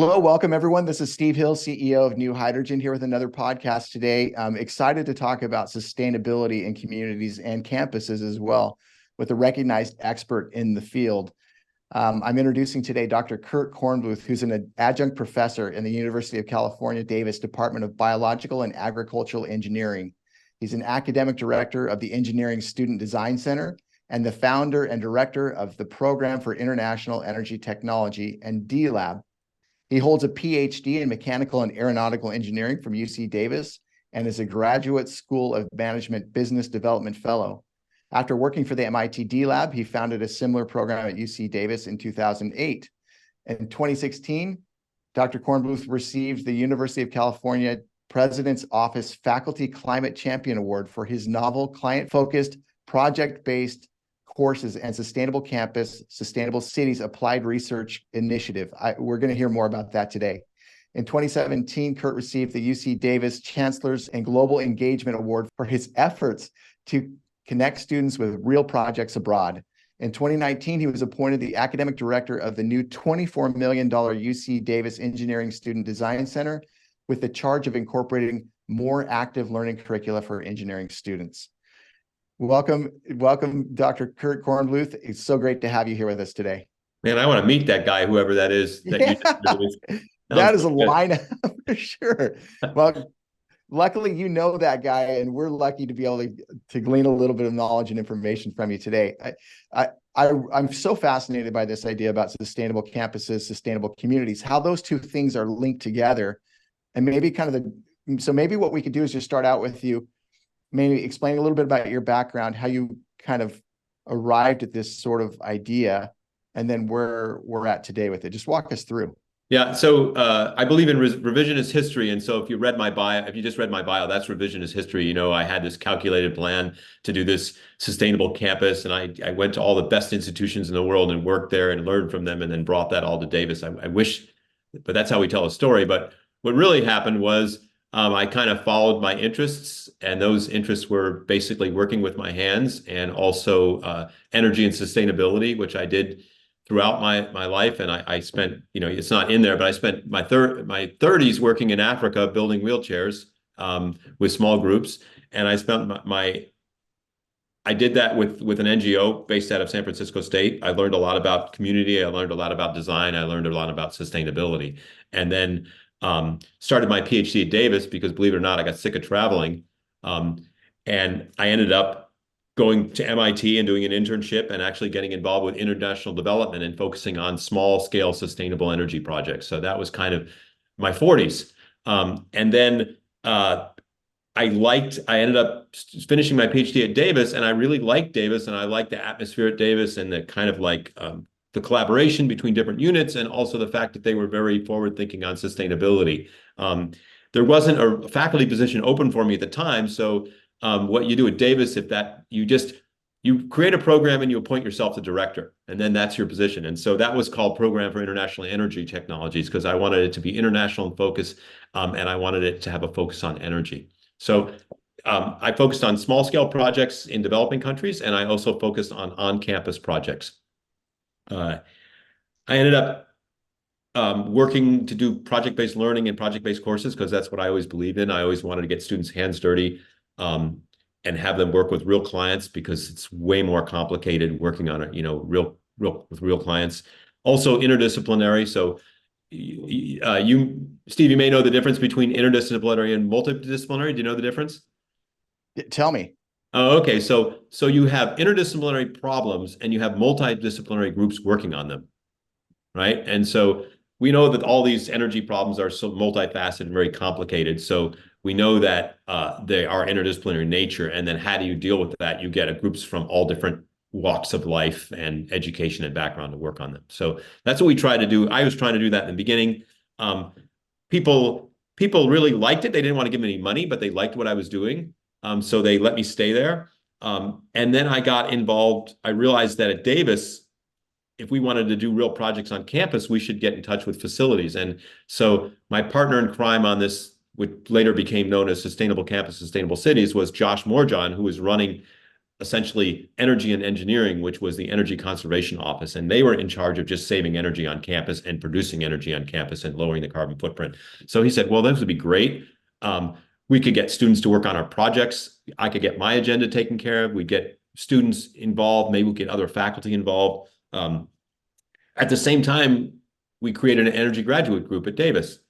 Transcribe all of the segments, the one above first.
Hello, welcome everyone. This is Steve Hill, CEO of New Hydrogen, here with another podcast today. I'm excited to talk about sustainability in communities and campuses as well with a recognized expert in the field. I'm introducing today Dr. Kurt Kornbluth, who's an adjunct professor in the University of California, Davis Department of Biological and Agricultural Engineering. He's an academic director of the Engineering Student Design Center and the founder and director of the Program for International Energy Technology and D-Lab. He holds a PhD in mechanical and aeronautical engineering from UC Davis and is a Graduate School of Management Business Development Fellow. After working for the MIT D-Lab, he founded a similar program at UC Davis in 2008. In 2016, Dr. Kornbluth received the University of California President's Office Faculty Climate Champion Award for his novel, client-focused, project-based courses and Sustainable Campus, Sustainable Cities Applied Research Initiative. We're going to hear more about that today. In 2017, Kurt received the UC Davis Chancellor's and Global Engagement Award for his efforts to connect students with real projects abroad. In 2019, he was appointed the academic director of the new $24 million UC Davis Engineering Student Design Center with the charge of incorporating more active learning curricula for engineering students. Welcome, Dr. Kurt Kornbluth. It's so great to have you here with us today. Man, I want to meet that guy, whoever that is. That you just introduced. That is a lineup for sure. Well, luckily, you know that guy, and we're lucky to be able to glean a little bit of knowledge and information from you today. I'm so fascinated by this idea about sustainable campuses, sustainable communities, how those two things are linked together, and maybe so maybe what we could do is just start out with you, maybe explain a little bit about your background, how you kind of arrived at this sort of idea, and then where we're at today with it. Just walk us through. Yeah, so I believe in revisionist history, and so if you read my bio, if you just read my bio, that's revisionist history. You know, I had this calculated plan to do this sustainable campus, and I went to all the best institutions in the world and worked there and learned from them, and then brought that all to Davis. I wish, but that's how we tell a story. But what really happened was I kind of followed my interests, and those interests were basically working with my hands and also energy and sustainability, which I did throughout my life. And I spent, you know, it's not in there, but I spent my 30s working in Africa building wheelchairs with small groups. And I spent I did that with an NGO based out of San Francisco State. I learned a lot about community. I learned a lot about design. I learned a lot about sustainability. And then started my PhD at Davis because, believe it or not, I got sick of traveling. And I ended up going to MIT and doing an internship and actually getting involved with international development and focusing on small scale sustainable energy projects. So that was kind of my 40s. And then I ended up finishing my PhD at Davis, and I really liked Davis, and I liked the atmosphere at Davis and the kind of like the collaboration between different units, and also the fact that they were very forward thinking on sustainability. There wasn't a faculty position open for me at the time. So what you do at Davis, you create a program and you appoint yourself the director, and then that's your position. And so that was called Program for International Energy Technologies, because I wanted it to be international in focus, and I wanted it to have a focus on energy. So I focused on small scale projects in developing countries, and I also focused on campus projects. I ended up working to do project-based learning and project-based courses because that's what I always believed in. I always wanted to get students' hands dirty and have them work with real clients, because it's way more complicated working on it, you know, with real clients. Also interdisciplinary. So Steve, you may know the difference between interdisciplinary and multidisciplinary. Do you know the difference? Tell me. Oh, okay. So you have interdisciplinary problems and you have multidisciplinary groups working on them, right? And so we know that all these energy problems are so multifaceted and very complicated. So we know that they are interdisciplinary in nature. And then how do you deal with that? You get groups from all different walks of life and education and background to work on them. So that's what we try to do. I was trying to do that in the beginning. People really liked it. They didn't want to give me any money, but they liked what I was doing. So they let me stay there. And then I got involved. I realized that at Davis, if we wanted to do real projects on campus, we should get in touch with facilities. And so my partner in crime on this, which later became known as Sustainable Campus, Sustainable Cities, was Josh Morjon, who was running essentially energy and engineering, which was the energy conservation office. And they were in charge of just saving energy on campus and producing energy on campus and lowering the carbon footprint. So he said, well, this would be great. We could get students to work on our projects. I could get my agenda taken care of. We'd get students involved. Maybe we get other faculty involved. At the same time, we created an energy graduate group at Davis.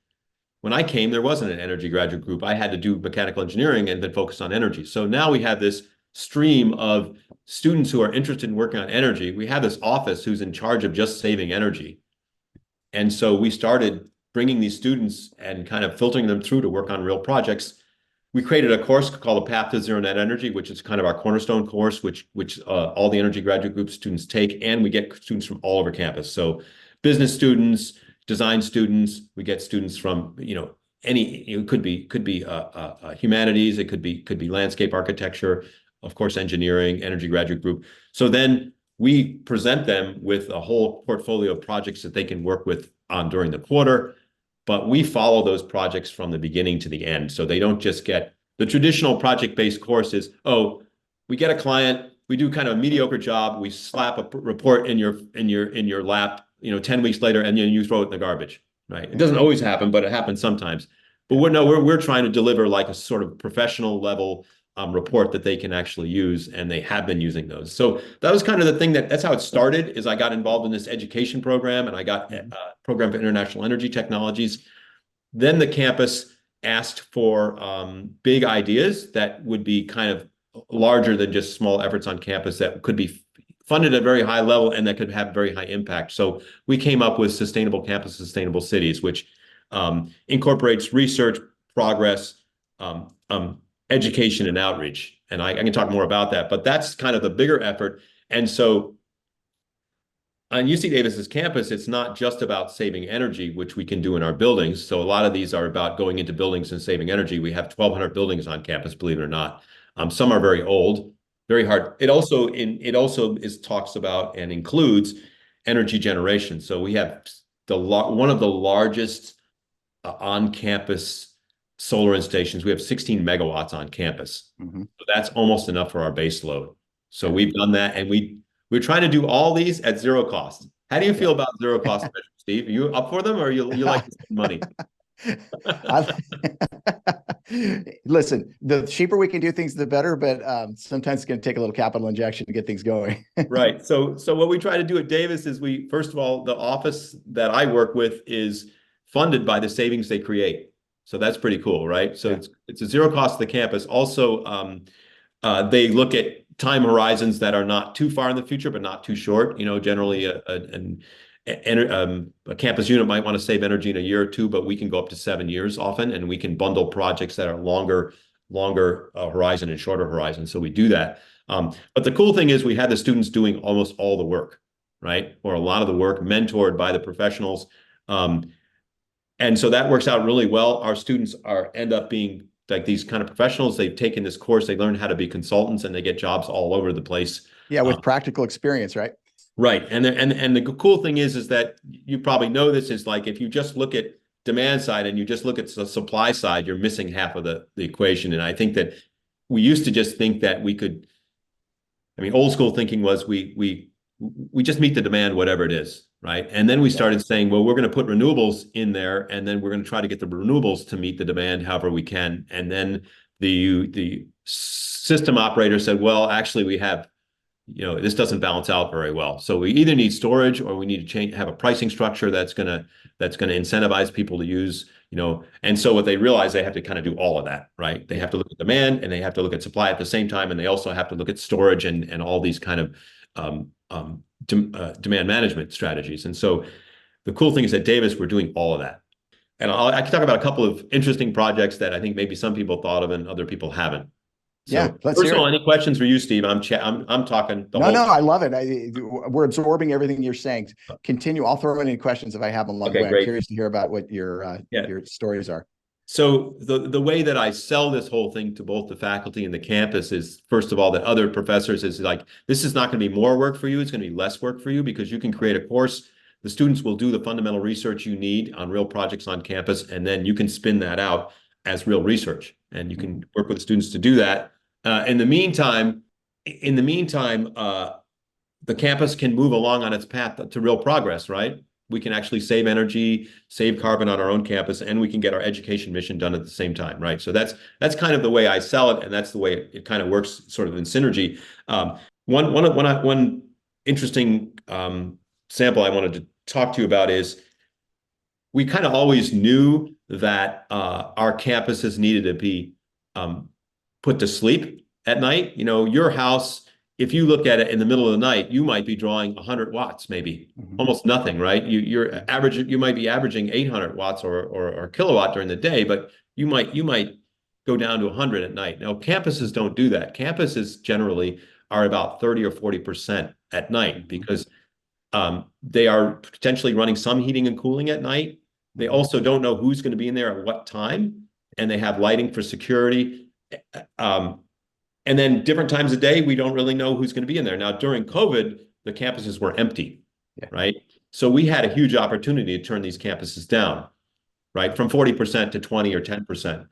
When I came, there wasn't an energy graduate group. I had to do mechanical engineering and then focus on energy. So now we have this stream of students who are interested in working on energy. We have this office who's in charge of just saving energy. And so we started bringing these students and kind of filtering them through to work on real projects. We created a course called the Path to Zero Net Energy, which is kind of our cornerstone course, which all the energy graduate group students take, and we get students from all over campus. So business students, design students, we get students from, it could be humanities, it could be landscape architecture, of course, engineering, energy graduate group. So then we present them with a whole portfolio of projects that they can work with on during the quarter. But we follow those projects from the beginning to the end. So they don't just get the traditional project-based courses. Oh, we get a client, we do kind of a mediocre job, we slap a report in your lap, 10 weeks later, and then you throw it in the garbage, right? It doesn't always happen, but it happens sometimes. But we're trying to deliver like a sort of professional level report that they can actually use, and they have been using those. So that was kind of the thing that's how it started. Is I got involved in this education program, and I got a program for international energy technologies. Then the campus asked for big ideas that would be kind of larger than just small efforts on campus that could be funded at a very high level and that could have very high impact. So we came up with Sustainable Campus, Sustainable Cities, which incorporates research, progress, education, and outreach. And I can talk more about that, but that's kind of the bigger effort. And so on UC Davis's campus, it's not just about saving energy, which we can do in our buildings. So a lot of these are about going into buildings and saving energy. We have 1,200 buildings on campus, believe it or not. Some are very old, very hard. It also talks about and includes energy generation. So we have one of the largest on-campus solar installations. We have 16 megawatts on campus. Mm-hmm. So that's almost enough for our base load. So we've done that, and we're trying to do all these at zero cost. How do you feel about zero cost measures, Steve? Are you up for them, or you like to spend money? Listen, the cheaper we can do things, the better, but sometimes it's going to take a little capital injection to get things going. Right. So what we try to do at Davis is first of all, the office that I work with is funded by the savings they create. So that's pretty cool, right? So it's a zero cost to the campus. Also, they look at time horizons that are not too far in the future, but not too short. Generally a campus unit might want to save energy in a year or two, but we can go up to 7 years often, and we can bundle projects that are longer horizon and shorter horizon. So we do that. But the cool thing is we have the students doing almost all the work, right? Or a lot of the work mentored by the professionals. And so that works out really well. Our students end up being like these kind of professionals. They've taken this course, they learn how to be consultants, and they get jobs all over the place. Yeah, with practical experience, right? Right. And the cool thing is that you probably know this is like, if you just look at demand side and you just look at the supply side, you're missing half of the equation. And I think that we used to just think that old school thinking was we just meet the demand, whatever it is. Right. And then we started saying, well, we're going to put renewables in there, and then we're going to try to get the renewables to meet the demand however we can. And then the system operator said, well, actually we have, this doesn't balance out very well. So we either need storage, or we need to have a pricing structure that's going to incentivize people to use, and so what they realize, they have to kind of do all of that, right? They have to look at demand, and they have to look at supply at the same time. And they also have to look at storage and all these kind of demand management strategies. And so the cool thing is at Davis, we're doing all of that. And I can talk about a couple of interesting projects that I think maybe some people thought of and other people haven't. So, let's hear it. Any questions for you, Steve? I'm talking the whole. No, I love it. We're absorbing everything you're saying. Continue. I'll throw in any questions if I have them along the way. I'm curious to hear about what your stories are. So the way that I sell this whole thing to both the faculty and the campus is, first of all, that other professors is like, this is not going to be more work for you. It's going to be less work for you, because you can create a course. The students will do the fundamental research you need on real projects on campus, and then you can spin that out as real research, and you can work with the students to do that. In the meantime, in the meantime, the campus can move along on its path to real progress, right? We can actually save energy, save carbon on our own campus, and we can get our education mission done at the same time, right? So that's kind of the way I sell it, and that's the way it kind of works, sort of in synergy. One interesting sample I wanted to talk to you about is we kind of always knew that our campuses needed to be put to sleep at night. You know, your house, if you look at it in the middle of the night, you might be drawing 100 watts, maybe almost nothing, right? You might be averaging 800 watts or kilowatt during the day, but you might go down to 100 at night. Now, campuses don't do that. Campuses generally are about 30 or 40% at night because they are potentially running some heating and cooling at night. They also don't know who's going to be in there at what time, and they have lighting for security. And then different times of day, we don't really know who's going to be in there. Now, during COVID, the campuses were empty, right? So we had a huge opportunity to turn these campuses down, right? From 40% to 20 or 10%.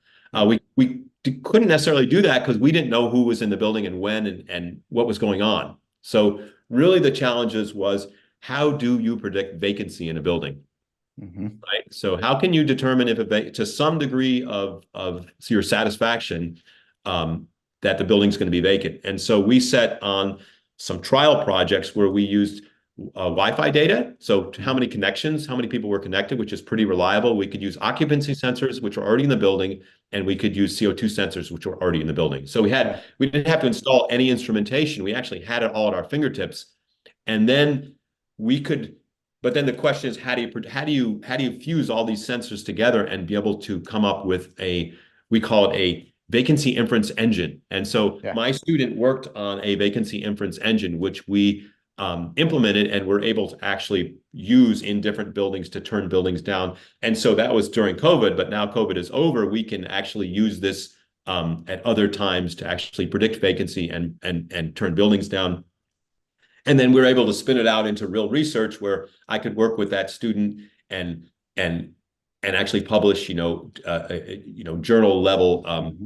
We couldn't necessarily do that because we didn't know who was in the building and when and what was going on. So really the challenges was, how do you predict vacancy in a building? Right. So how can you determine if to some degree of your satisfaction that the building's going to be vacant? And so we set on some trial projects where we used Wi-Fi data. So how many connections, how many people were connected, which is pretty reliable. We could use occupancy sensors, which are already in the building, and we could use CO2 sensors, which were already in the building. So we didn't have to install any instrumentation. We actually had it all at our fingertips. And then but then the question is, how do you fuse all these sensors together and be able to come up with we call it a vacancy inference engine. And so my student worked on a vacancy inference engine, which we implemented and were able to actually use in different buildings to turn buildings down. And so that was during COVID, but now COVID is over. We can actually use this at other times to actually predict vacancy and turn buildings down. And then we're able to spin it out into real research where I could work with that student and actually publish, journal level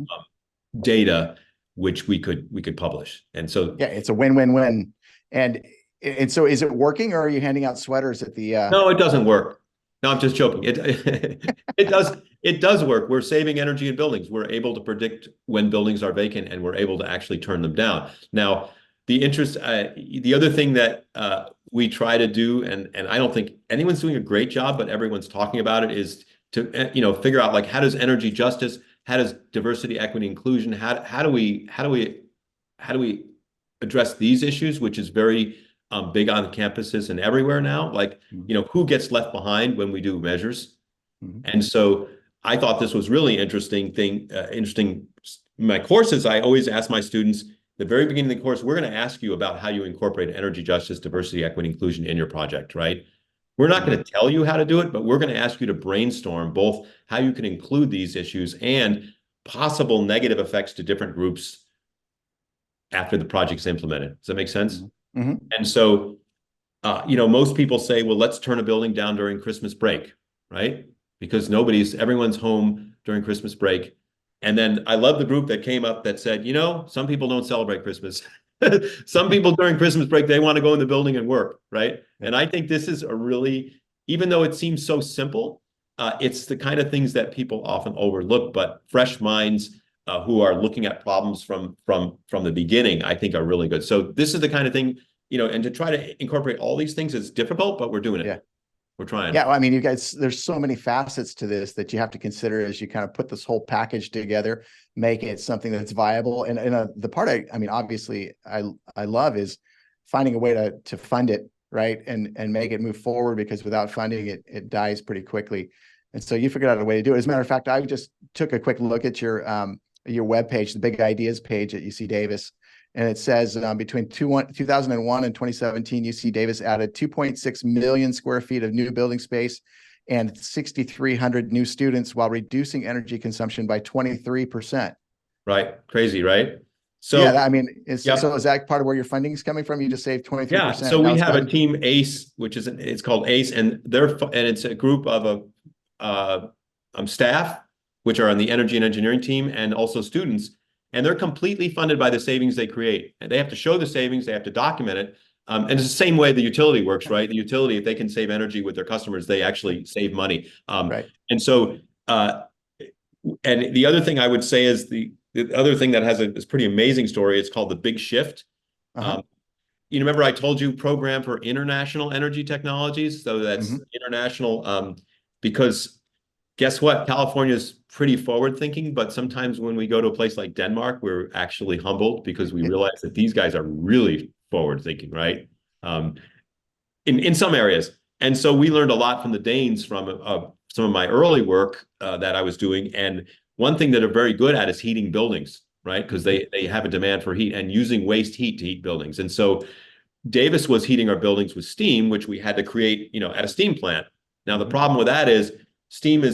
data, which we could publish. And so it's a win-win-win. And so is it working, or are you handing out sweaters at the No, it doesn't work. No, I'm just joking. It does work. We're saving energy in buildings. We're able to predict when buildings are vacant, and we're able to actually turn them down. Now, the other thing that we try to do, and I don't think anyone's doing a great job, but everyone's talking about it, is to figure out, like, how does energy justice, how does diversity, equity, inclusion, how do we address these issues, which is very big on campuses and everywhere now. Like, who gets left behind when we do measures? And so I thought this was really interesting. In my courses, I always ask my students, the very beginning of the course, we're going to ask you about how you incorporate energy justice, diversity, equity, inclusion in your project, right? We're not going to tell you how to do it, but we're going to ask you to brainstorm both how you can include these issues and possible negative effects to different groups after the project's implemented. Does that make sense? And so, most people say, well, let's turn a building down during Christmas break, right? Because everyone's home during Christmas break. And then I love the group that came up that said, some people don't celebrate Christmas. Some people during Christmas break, they want to go in the building and work, right? And I think this is even though it seems so simple, it's the kind of things that people often overlook, but fresh minds who are looking at problems from the beginning, I think are really good. So this is the kind of thing, and to try to incorporate all these things is difficult, but we're doing it. Yeah. We're trying. Yeah, well, I mean, you guys, there's so many facets to this that you have to consider as you kind of put this whole package together, make it something that's viable. And the part I mean, obviously, I love is finding a way to fund it, right, and make it move forward, because without funding it, it dies pretty quickly. And so you figured out a way to do it. As a matter of fact, I just took a quick look at your webpage, the Big Ideas page at UC Davis. And it says between 2001 and 2017, UC Davis added 2.6 million square feet of new building space and 6,300 new students, while reducing energy consumption by 23%. Right. Crazy, right? So yeah, I mean, so is that part of where your funding is coming from? You just saved 23%. Yeah. So we have a team, ACE, it's called ACE, and it's a group of staff, which are on the energy and engineering team, and also students. and they're completely funded by the savings they create. And they have to show the savings, they have to document it. And it's the same way the utility works, right? The utility, if they can save energy with their customers, they actually save money. Right. And so, and the other thing I would say is the other thing that has this pretty amazing story. It's called the Big Shift. Uh-huh. You remember I told you program for international energy technologies. So that's Mm-hmm. international, because guess what? California is pretty forward thinking, but sometimes when we go to a place like Denmark, we're actually humbled because we realize that these guys are really forward thinking, right? Um, in some areas. And so we learned a lot from the Danes from some of my early work that I was doing. And one thing that they're very good at is heating buildings, right? Because they have a demand for heat and using waste heat to heat buildings. And so Davis was heating our buildings with steam, which we had to create, at a steam plant. Now, the problem with that is steam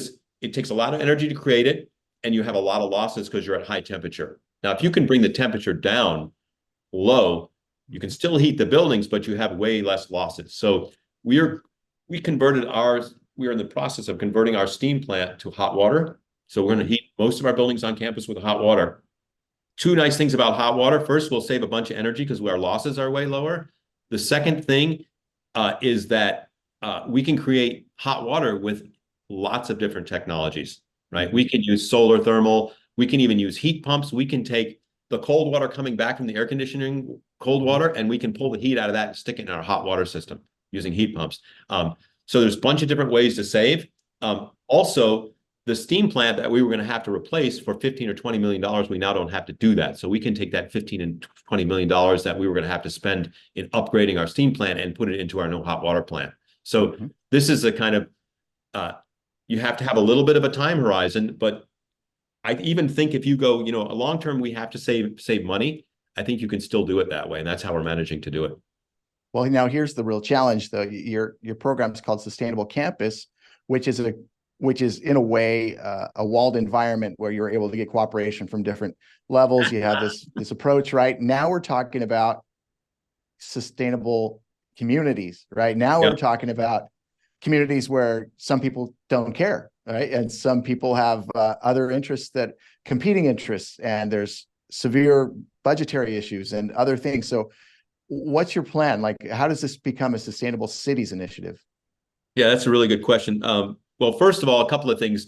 it takes a lot of energy to create it, and you have a lot of losses because you're at high temperature. Now, if you can bring the temperature down low, you can still heat the buildings, but you have way less losses. So we converted ours. We are in the process of converting our steam plant to hot water. So we're going to heat most of our buildings on campus with hot water. Two nice things about hot water. First, we'll save a bunch of energy because our losses are way lower. The second thing is that we can create hot water with lots of different technologies, right? We can use solar thermal. We can even use heat pumps. We can take the cold water coming back from the air conditioning cold water, and we can pull the heat out of that and stick it in our hot water system using heat pumps. So there's a bunch of different ways to save. Also, the steam plant that we were going to have to replace for $15 or $20 million, we now don't have to do that. So we can take that $15 and $20 million that we were going to have to spend in upgrading our steam plant and put it into our no hot water plant. So this is a kind of, you have to have a little bit of a time horizon, but I even think if you go, a long term, we have to save money. I think you can still do it that way. And that's how we're managing to do it. Well, now here's the real challenge, though. Your program is called Sustainable Campus, which is in a way a walled environment where you're able to get cooperation from different levels. You have this approach, right? Now we're talking about sustainable communities, right? Now we're talking about communities where some people don't care, right? And some people have other interests, competing interests, and there's severe budgetary issues and other things. So what's your plan? Like, how does this become a sustainable cities initiative? Yeah, that's a really good question. Well, first of all, a couple of things.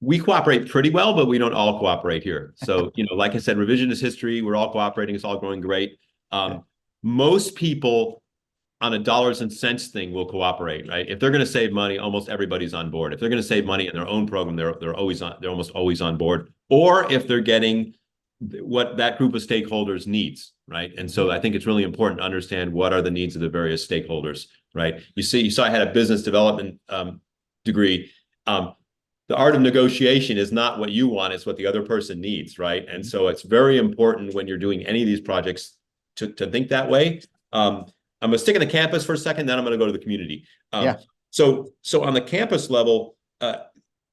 We cooperate pretty well, but we don't all cooperate here. So, like I said, revision is history. We're all cooperating. It's all going great. Most people on a dollars and cents thing will cooperate, right? If they're going to save money, almost everybody's on board. If they're going to save money in their own program, they're almost always on board. Or if they're getting what that group of stakeholders needs, right? And so I think it's really important to understand what are the needs of the various stakeholders, right? You saw I had a business development degree. The art of negotiation is not what you want, it's what the other person needs, right? And so it's very important when you're doing any of these projects to think that way. I'm going to stick on the campus for a second, then I'm going to go to the community. So on the campus level,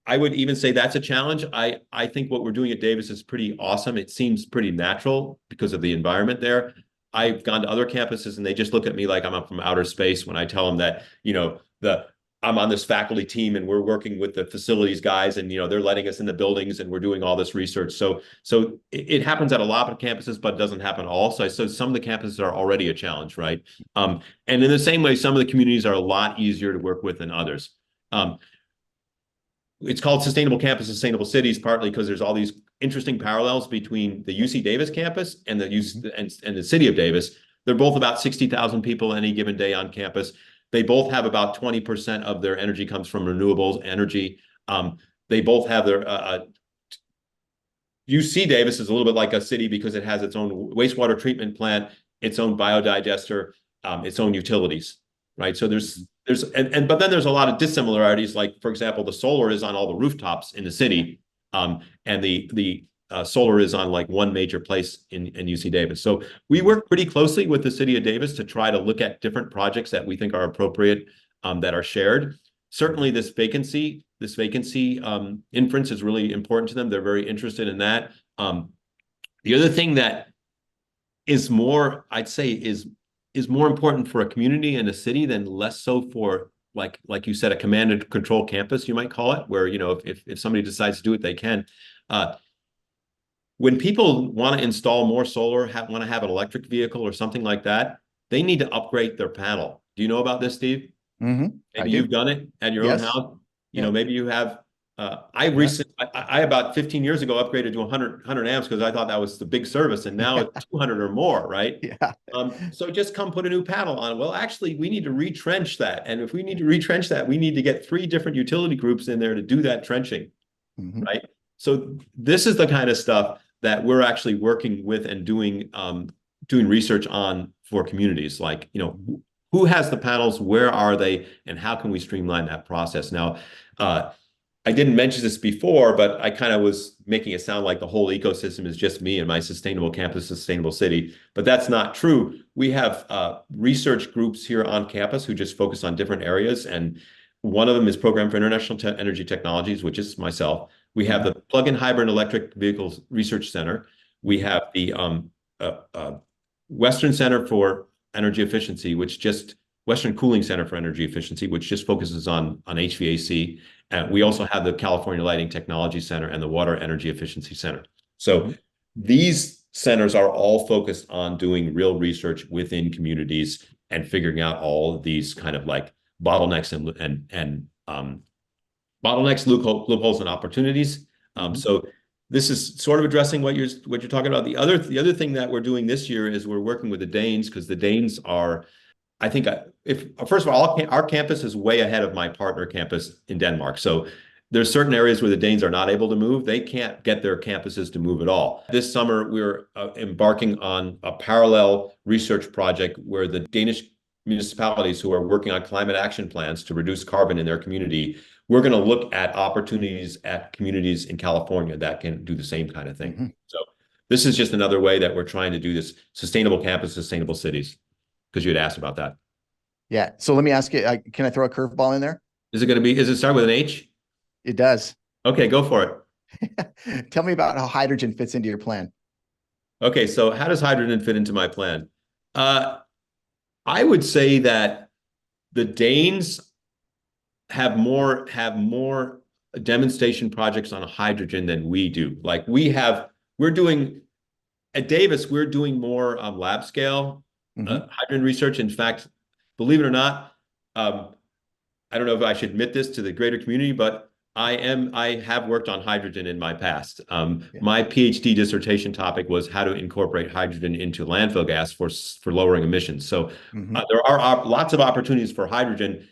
I would even say that's a challenge. I think what we're doing at Davis is pretty awesome. It seems pretty natural because of the environment there. I've gone to other campuses and they just look at me like I'm up from outer space when I tell them that, I'm on this faculty team and we're working with the facilities guys and, they're letting us in the buildings and we're doing all this research. So it happens at a lot of campuses, but it doesn't happen all. So some of the campuses are already a challenge, right? And in the same way, some of the communities are a lot easier to work with than others. It's called Sustainable Campus, Sustainable Cities, partly because there's all these interesting parallels between the UC Davis campus and the city of Davis. They're both about 60,000 people any given day on campus. They both have about 20% of their energy comes from renewables energy. They both have their UC Davis is a little bit like a city because it has its own wastewater treatment plant, its own biodigester, its own utilities, right? So but then there's a lot of dissimilarities. Like, for example, the solar is on all the rooftops in the city, and the solar is on like one major place in UC Davis. So we work pretty closely with the city of Davis to try to look at different projects that we think are appropriate, that are shared. Certainly this vacancy inference is really important to them. They're very interested in that. The other thing that is more, I'd say, is more important for a community and a city than less so for, like you said, a command and control campus, you might call it, where, if somebody decides to do it, they can. when people want to install more solar, want to have an electric vehicle or something like that, they need to upgrade their panel. Do you know about this, Steve? I Maybe do. you've done it at your own Yes. house. You know, Yeah. maybe you have. I Yeah. recently, I about 15 years ago upgraded to 100 amps because I thought that was the big service, and now it's 200 or more, right? Yeah. So just come put a new panel on. Well, actually, we need to retrench that, and if we need to retrench that, we need to get 3 different utility groups in there to do that trenching, Hmm. right? So this is the kind of stuff that we're actually working with and doing research on for communities. Like, who has the panels, where are they, and how can we streamline that process? Now, I didn't mention this before, but I kind of was making it sound like the whole ecosystem is just me and my sustainable campus, sustainable city, but that's not true. We have research groups here on campus who just focus on different areas, and one of them is Program for International Energy Technologies, which is myself. We have the Plug-in Hybrid Electric Vehicles Research Center. We have the Western Center for Energy Efficiency, Western Cooling Center for Energy Efficiency, which just focuses on HVAC. We also have the California Lighting Technology Center and the Water Energy Efficiency Center. So these centers are all focused on doing real research within communities and figuring out all of these kind of like bottlenecks and bottlenecks, loopholes, and opportunities. So this is sort of addressing what you're talking about. The other thing that we're doing this year is we're working with the Danes, because the Danes are, I think, if first of all, our campus is way ahead of my partner campus in Denmark. So there's certain areas where the Danes are not able to move. They can't get their campuses to move at all. This summer, we're embarking on a parallel research project where the Danish municipalities who are working on climate action plans to reduce carbon in their community, we're going to look at opportunities at communities in California that can do the same kind of thing. So this is just another way that we're trying to do this sustainable campus, sustainable cities, because you had asked about that. Yeah. So let me ask you, can I throw a curveball in there? Is it start with an H? It does. Okay, go for it. Tell me about how hydrogen fits into your plan. Okay, so how does hydrogen fit into my plan? I would say that the Danes have more demonstration projects on hydrogen than we do. Like we're doing at Davis, we're doing more lab scale hydrogen research. In fact, believe it or not, I don't know if I should admit this to the greater community, but I have worked on hydrogen in my past. My PhD dissertation topic was how to incorporate hydrogen into landfill gas for lowering emissions. So there are lots of opportunities for hydrogen.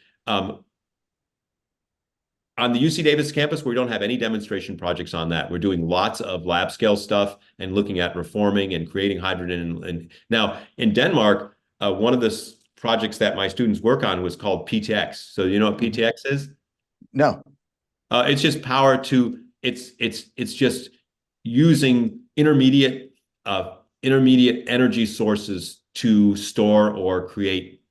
On the UC Davis campus, we don't have any demonstration projects on that. We're doing lots of lab scale stuff and looking at reforming and creating hydrogen. And now in Denmark, one of the projects that my students work on was called PTX. So you know what PTX is? No. It's just it's just using intermediate energy sources to store or create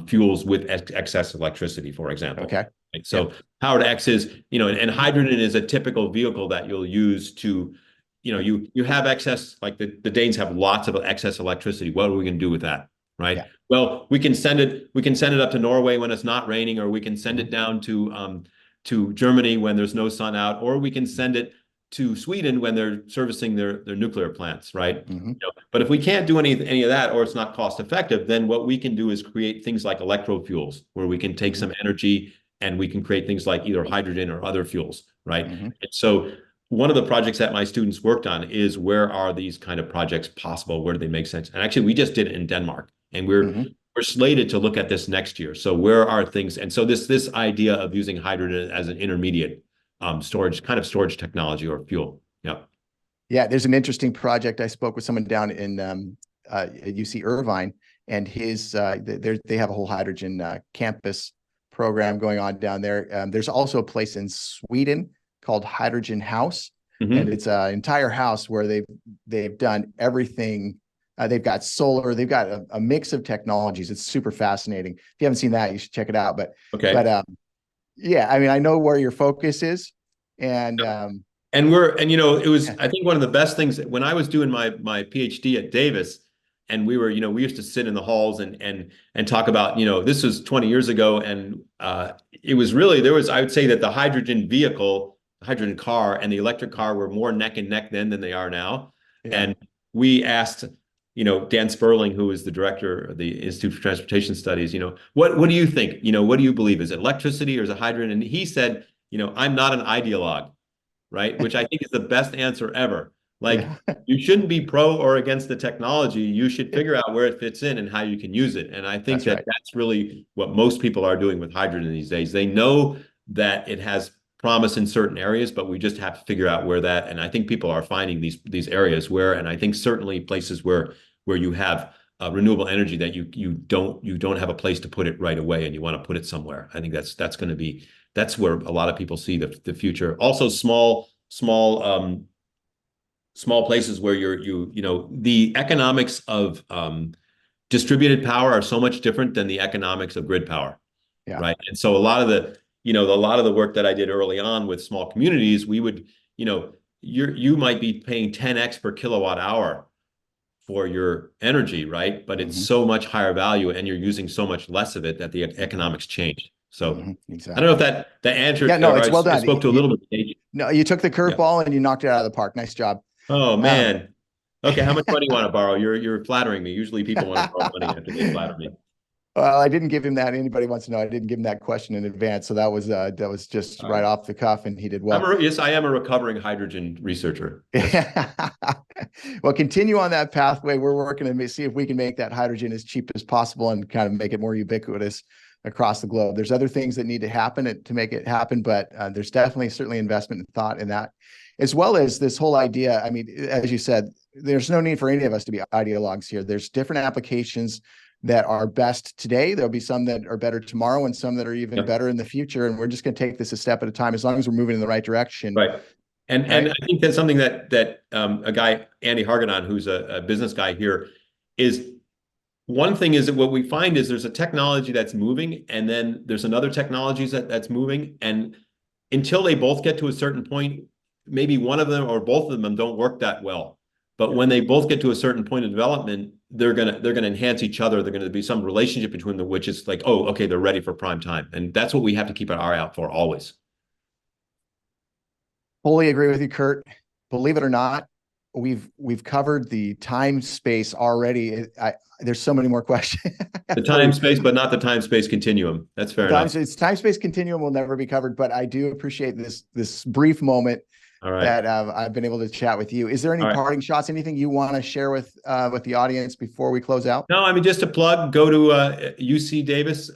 fuels with excess electricity, for example. Okay. Right? So power to X is, and hydrogen is a typical vehicle that you'll use to, you have excess, like the Danes have lots of excess electricity. What are we going to do with that? Right. Yeah. Well, we can send it up to Norway when it's not raining, or we can send it down to Germany when there's no sun out, or we can send it to Sweden when they're servicing their nuclear plants, right? But if we can't do any of that, or it's not cost effective, then what we can do is create things like electrofuels, where we can take some energy and we can create things like either hydrogen or other fuels, right? And so one of the projects that my students worked on is, where are these kind of projects possible? Where do they make sense? And actually, we just did it in Denmark, and we're slated to look at this next year. So where are things? And so this idea of using hydrogen as an intermediate storage technology or fuel. Yeah, there's an interesting project. I spoke with someone down in UC Irvine, and they have a whole hydrogen campus program going on down there. There's also a place in Sweden called Hydrogen House, and it's an entire house where they've done everything. They've got solar. They've got a mix of technologies. It's super fascinating. If you haven't seen that, you should check it out. Yeah, I mean, I know where your focus is, and it was, I think, one of the best things when I was doing my PhD at Davis, and we used to sit in the halls and talk about, this was 20 years ago, and it was really, I would say that the hydrogen vehicle, hydrogen car, and the electric car were more neck and neck then than they are now. Yeah. And we asked, Dan Sperling, who is the director of the Institute for Transportation Studies, what do you think? What do you believe? Is it electricity or is it hydrogen? And he said, I'm not an ideologue, right? Which I think is the best answer ever. Like, Yeah. you shouldn't be pro or against the technology. You should figure out where it fits in and how you can use it. And I think That's that right. that's really what most people are doing with hydrogen these days. They know that it has promise in certain areas, but we just have to figure out where that. And I think people are finding these areas where, and I think certainly places where you have renewable energy that you don't have a place to put it right away, and you want to put it somewhere. I think that's where a lot of people see the future. Also, small places where the economics of distributed power are so much different than the economics of grid power, Yeah. right? And so a lot of the work that I did early on with small communities, we would, you might be paying 10x per kilowatt hour for your energy, right? But it's Hmm. so much higher value, and you're using so much less of it that the economics change. So Hmm. I don't know if Exactly. that Yeah, answered, no, or it's I well done. spoke to a little bit. No, you took the Yeah. curveball and you knocked it out of the park. Nice job. Oh Um, man. Okay, how much money you want to borrow? You're flattering me. Usually people want to borrow money after they flatter me. Well, I didn't give him that. Anybody wants to know, I didn't give him that question in advance. So that was just All right right. off the cuff, and he did well. Yes, I am a recovering hydrogen researcher. Yes. Well, continue on that pathway. We're working to see if we can make that hydrogen as cheap as possible and kind of make it more ubiquitous across the globe. There's other things that need to happen to make it happen, but there's definitely certainly investment and thought in that, as well as this whole idea. I mean, as you said, there's no need for any of us to be ideologues here. There's different applications that are best today. There'll be some that are better tomorrow and some that are even Yep. better in the future. And we're just going to take this a step at a time, as long as we're moving in the right direction. Right. And Right. I think that's something that a guy, Andy Hargadon, who's a business guy here, is one thing is that what we find is there's a technology that's moving, and then there's another technology that's moving. And until they both get to a certain point, maybe one of them or both of them don't work that well. But when they both get to a certain point of development, they're gonna enhance each other. They're gonna be some relationship between them, which is like, oh, okay, they're ready for prime time. And that's what we have to keep an eye out for always. Fully agree with you, Kurt. Believe it or not, we've covered the time space already. There's so many more questions. The time space, but not the time space continuum. That's fair enough. Time space continuum will never be covered, but I do appreciate this brief moment All right. that I've been able to chat with you. Is there any All right. parting shots? Anything you want to share with the audience before we close out? No, I mean, just to plug, go to UC Davis,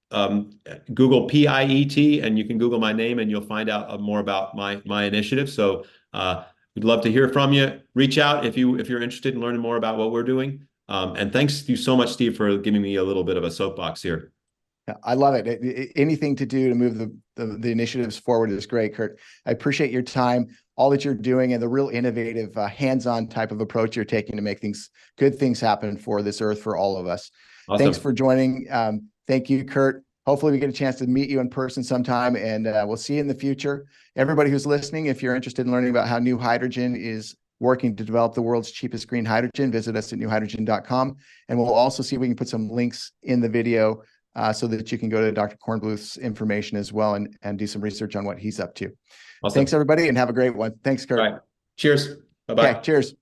um, Google PIET, and you can Google my name, and you'll find out more about my initiative. So we'd love to hear from you. Reach out if you're interested in learning more about what we're doing. And thanks you so much, Steve, for giving me a little bit of a soapbox here. I love it. Anything to do to move the initiatives forward is great, Kurt. I appreciate your time, all that you're doing, and the real innovative, hands-on type of approach you're taking to make good things happen for this earth, for all of us. Thanks Awesome. for joining. Thank you, Kurt. Hopefully we get a chance to meet you in person sometime, and we'll see you in the future. Everybody who's listening, if you're interested in learning about how New Hydrogen is working to develop the world's cheapest green hydrogen, visit us at newhydrogen.com. And we'll also see if we can put some links in the video so that you can go to Dr. Kornbluth's information as well and do some research on what he's up to. Awesome. Thanks, everybody, and have a great one. Thanks, Kurt. All right. Cheers. Okay, Bye-bye. cheers.